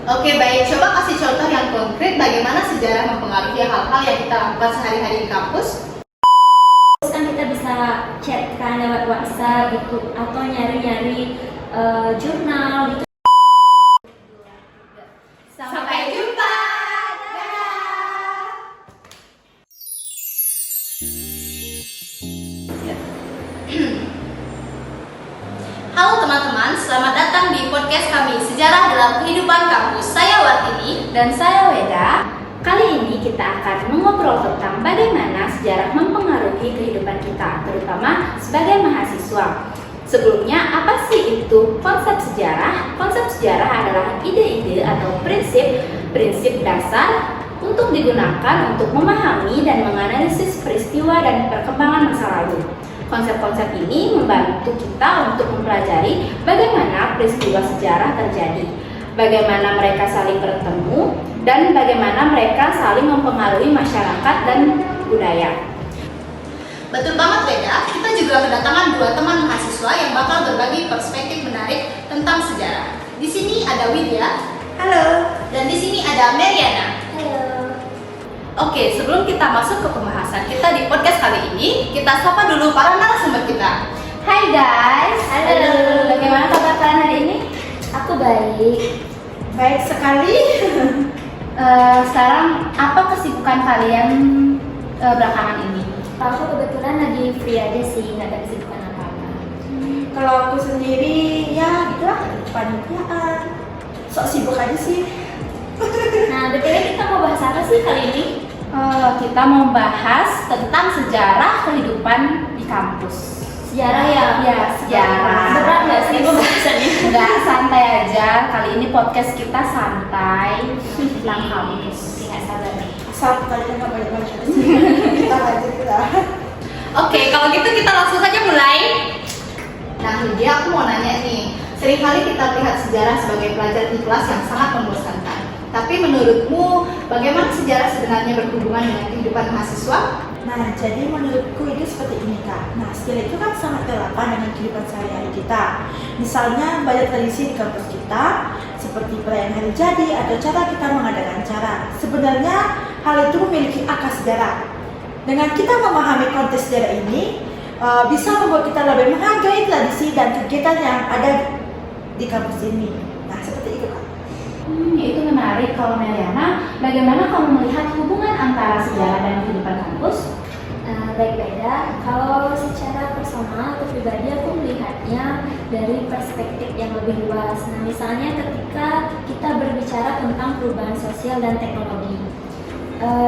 Oke, baik. Coba kasih contoh yang konkret bagaimana sejarah mempengaruhi hal-hal yang kita lakukan sehari-hari di kampus. Terus kan kita bisa chat kan lewat WhatsApp gitu atau nyari-nyari jurnal gitu. Sampai jumpa. Dadah. Halo teman-teman, selamat datang di podcast kami Sejarah dalam Kehidupan Kampus. Saya Wartini Dan saya Weda. Kali ini kita akan mengobrol tentang bagaimana sejarah mempengaruhi kehidupan kita, terutama sebagai mahasiswa. Sebelumnya, apa sih itu konsep sejarah? Konsep sejarah adalah ide-ide atau prinsip dasar untuk digunakan untuk memahami dan menganalisis peristiwa dan perkembangan masa lalu. Konsep-konsep ini membantu kita untuk mempelajari bagaimana peristiwa sejarah terjadi, bagaimana mereka saling bertemu, dan bagaimana mereka saling mempengaruhi masyarakat dan budaya. Betul banget Weda, kita juga kedatangan dua teman mahasiswa yang bakal berbagi perspektif menarik tentang sejarah. Di sini ada Widya. Halo. Dan di sini ada Meriana. Halo. Oke, sebelum kita masuk ke pembahasan kita di podcast kali ini, kita sapa dulu para narasumber kita. Hai guys. Halo. Bagaimana kabar kalian hari ini? Aku baik. Baik sekali. Sekarang apa kesibukan kalian belakangan ini? Aku kebetulan lagi free aja sih, nggak ada kesibukan apa-apa. Kalau aku sendiri ya gitulah, kepanitiaan, sok sibuk aja sih. Nah, BTW kita mau bahas apa sih kali ini? Kita mau bahas tentang sejarah kehidupan di kampus. Sejarah ya, sejarah. Berat nggak sih pembahasannya? Nggak, santai aja. Kali ini podcast kita santai tentang kampus. Nggak sabar nih. Asal kalian nggak banyak-banyak sih. Kita lanjut kita. Oke, kalau gitu kita langsung saja mulai. Nah, Widya, aku mau nanya nih. Seringkali kita melihat sejarah sebagai pelajaran di kelas yang sangat membosankan. Tapi menurutmu, bagaimana sejarah sebenarnya berhubungan dengan kehidupan mahasiswa? Nah, jadi menurutku ini seperti ini Kak. Nah, sejarah itu kan sangat relevan dengan kehidupan sehari-hari kita. Misalnya banyak tradisi di kampus kita, seperti perayaan hari jadi atau cara kita mengadakan acara. Sebenarnya hal itu memiliki akar sejarah. Dengan kita memahami konteks sejarah ini, bisa membuat kita lebih menghargai tradisi dan kegiatan yang ada di kampus ini. Nah, seperti itu Kak. Itu menarik. Kalau Meriana, bagaimana kamu melihat hubungan antara sejarah dan kehidupan kampus? Baik Beda, kalau secara personal atau pribadi aku melihatnya dari perspektif yang lebih luas. Nah, misalnya ketika kita berbicara tentang perubahan sosial dan teknologi,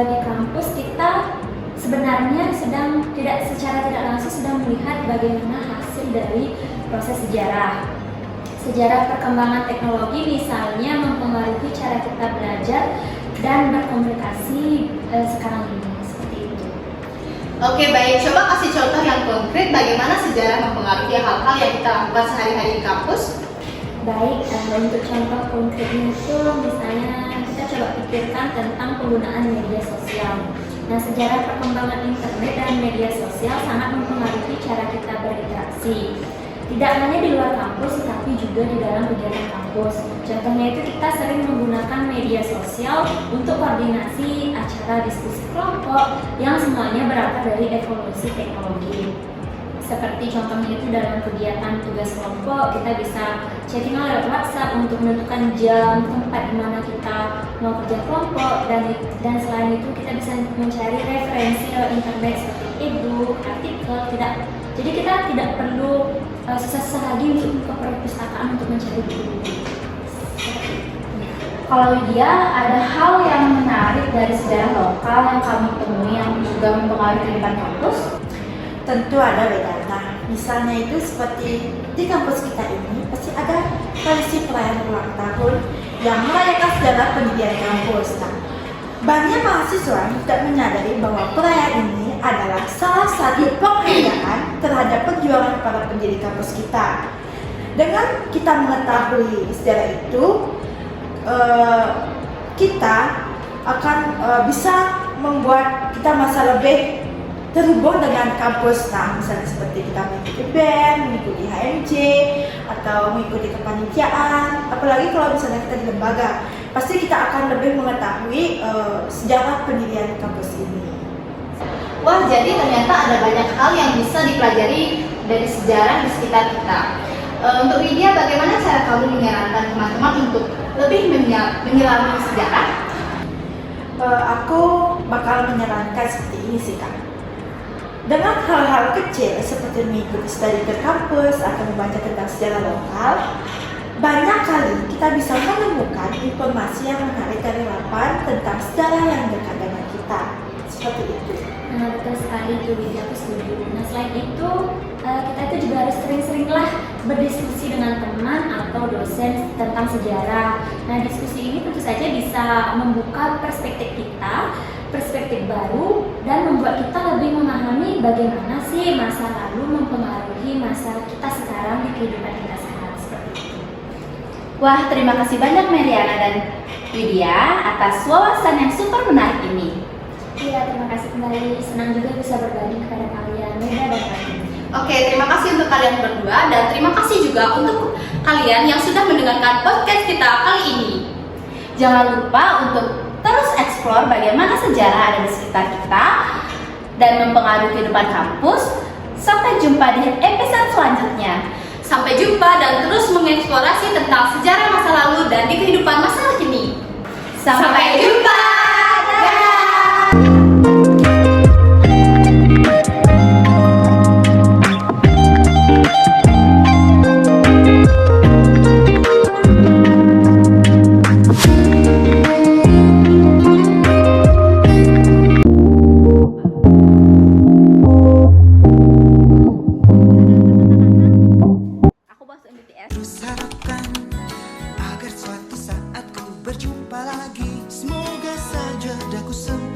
di kampus kita sebenarnya secara tidak langsung sedang melihat bagaimana hasil dari proses sejarah. Sejarah perkembangan teknologi misalnya mempengaruhi cara kita belajar dan berkomunikasi sekarang ini. Seperti itu. Oke, baik. Coba kasih contoh yang konkret bagaimana sejarah mempengaruhi hal-hal yang kita lakukan sehari-hari di kampus. Baik, untuk contoh konkretnya itu misalnya kita coba pikirkan tentang penggunaan media sosial. Nah, sejarah perkembangan internet dan media sosial sangat mempengaruhi cara kita berinteraksi. Tidak hanya di luar kampus, tetapi juga di dalam kegiatan kampus. Contohnya itu kita sering menggunakan media sosial untuk koordinasi acara diskusi kelompok yang semuanya berakar dari evolusi teknologi. Seperti contohnya itu dalam kegiatan tugas kelompok, kita bisa chatting lewat WhatsApp untuk menentukan jam, tempat di mana kita mau kerja kelompok, dan selain itu kita bisa mencari referensi lewat internet seperti e-book, artikel. Jadi kita tidak perlu susah-susah lagi untuk ke perpustakaan untuk mencari buku. Kalau Widya, ada hal yang menarik dari sejarah lokal yang kamu temui yang juga mempengaruhi kehidupan kampus? Tentu ada Beda. Nah, misalnya itu seperti di kampus kita ini pasti ada tradisi perayaan ulang tahun yang merayakan sejarah pendirian kampus. Nah, banyak mahasiswa tidak menyadari bahwa perayaan ini adalah salah satu penghargaan terhadap perjuangan para pendiri kampus kita. Dengan kita mengetahui sejarah itu, kita akan bisa membuat kita masa lebih terhubung dengan kampus. Nah, misalnya seperti kita mengikuti band, mengikuti HMJ, atau mengikuti kepanitiaan, apalagi kalau misalnya kita di lembaga. pasti kita akan lebih mengetahui sejarah pendirian kampus ini. Wah, jadi ternyata ada banyak hal yang bisa dipelajari dari sejarah di sekitar kita. Untuk Widya, bagaimana cara kamu menyarankan teman-teman untuk lebih menyelami sejarah? Aku bakal menyarankan seperti ini sih Kak. Dengan hal-hal kecil seperti mengikuti studi ke kampus atau membaca tentang sejarah lokal, banyak kali kita bisa menemukan informasi yang menarik dan relevan tentang sejarah yang dekat dengan kita. Seperti itu. Nah, betul sekali itu, Widya, aku setuju. Nah, selain itu, kita itu juga harus sering-seringlah berdiskusi dengan teman atau dosen tentang sejarah. Nah, diskusi ini tentu saja bisa membuka perspektif kita, perspektif baru, dan membuat kita lebih memahami bagaimana sih masa lalu mempengaruhi masa kita sekarang di kehidupan kita sekarang, seperti itu. Wah, terima kasih banyak Meriana dan Widya atas wawasan yang super menarik ini. Iya, terima kasih kembali. Senang juga bisa berbagi kepada kalian, Meda dan Rani. Oke, terima kasih untuk kalian berdua dan terima kasih juga untuk kalian yang sudah mendengarkan podcast kita kali ini. Jangan lupa untuk terus eksplor bagaimana sejarah ada di sekitar kita dan mempengaruhi kehidupan kampus. Sampai jumpa di episode selanjutnya. Sampai jumpa dan terus mengeksplorasi tentang sejarah masa lalu dan di kehidupan masa kini. Sampai jumpa. Dadah. Terus harapkan agar suatu saat ku berjumpa lagi. Semoga saja daku sembuh.